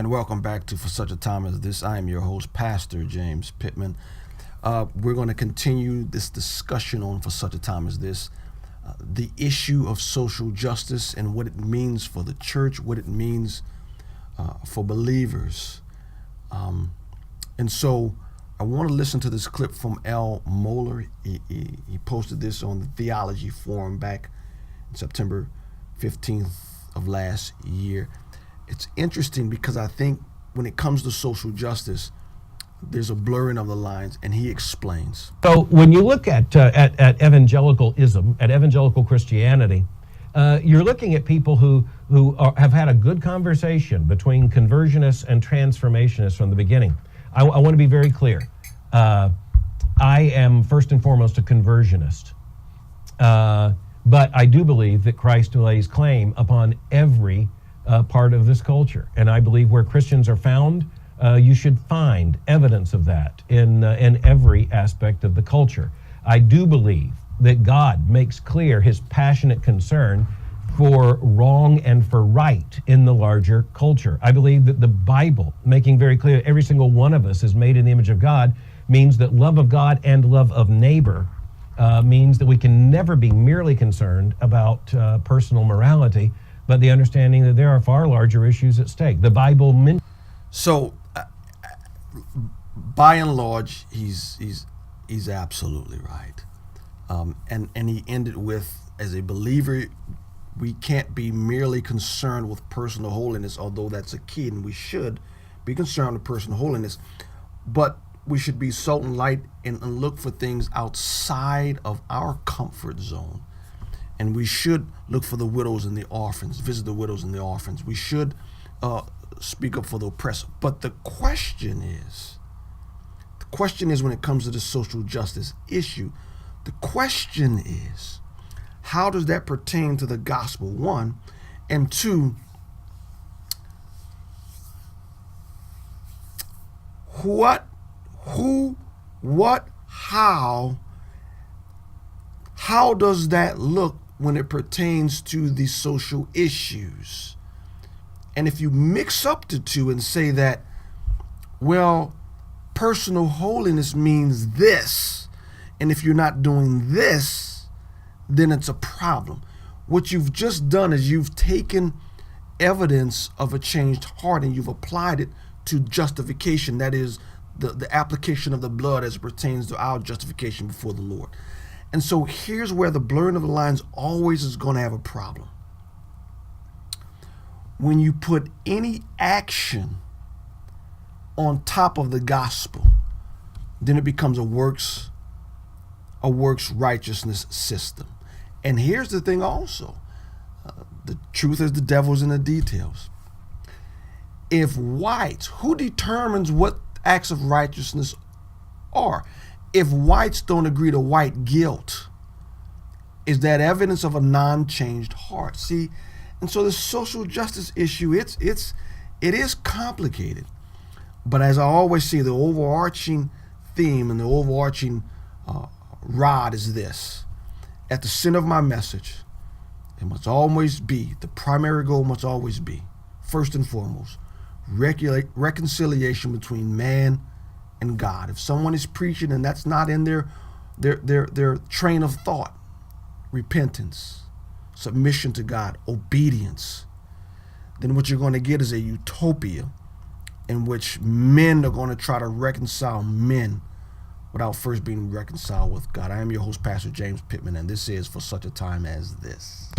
And welcome back to For Such a Time as This. I am your host, Pastor James Pittman. We're going to continue this discussion on For Such a Time as This, the issue of social justice and what it means for the church, what it means for believers. And so I want to listen to this clip from Al Mohler. He posted this on the Theology Forum back in September 15th of last year. It's interesting because I think when it comes to social justice, there's a blurring of the lines, and he explains. So when you look at evangelicalism, at evangelical Christianity, you're looking at people who have had a good conversation between conversionists and transformationists from the beginning. I want to be very clear. I am first and foremost a conversionist. But I do believe that Christ lays claim upon every part of this culture. And I believe where Christians are found, you should find evidence of that in every aspect of the culture. I do believe that God makes clear his passionate concern for wrong and for right in the larger culture. I believe that the Bible, making very clear every single one of us is made in the image of God, means that love of God and love of neighbor means that we can never be merely concerned about personal morality, but the understanding that there are far larger issues at stake. The Bible So, by and large, he's absolutely right. And he ended with, as a believer, we can't be merely concerned with personal holiness, although that's a key, and we should be concerned with personal holiness. But we should be salt and light and look for things outside of our comfort zone. And we should look for the widows and the orphans, visit the widows and the orphans. We should speak up for the oppressed. But the question is when it comes to the social justice issue, the question is, how does that pertain to the gospel, one? And two, how does that look when it pertains to the social issues? And if you mix up the two and say that, well, personal holiness means this, and if you're not doing this, then it's a problem. What you've just done is you've taken evidence of a changed heart and you've applied it to justification. That is the application of the blood as it pertains to our justification before the Lord. And so here's where the blurring of the lines always is going to have a problem. When you put any action on top of the gospel, then it becomes a works righteousness system. And here's the thing also. The truth is the devil's in the details. If whites, who determines what acts of righteousness are? If whites don't agree to white guilt, is that evidence of a non-changed heart? See, and so the social justice issue, it is complicated. But as I always say, the overarching theme and the overarching rod is this. At the center of my message, it must always be, the primary goal must always be, first and foremost, reconciliation between man and God. If someone is preaching and that's not in their train of thought, repentance, submission to God, obedience, then what you're going to get is a utopia in which men are going to try to reconcile men without first being reconciled with God. I am your host, Pastor James Pittman, and this is For Such a Time as This.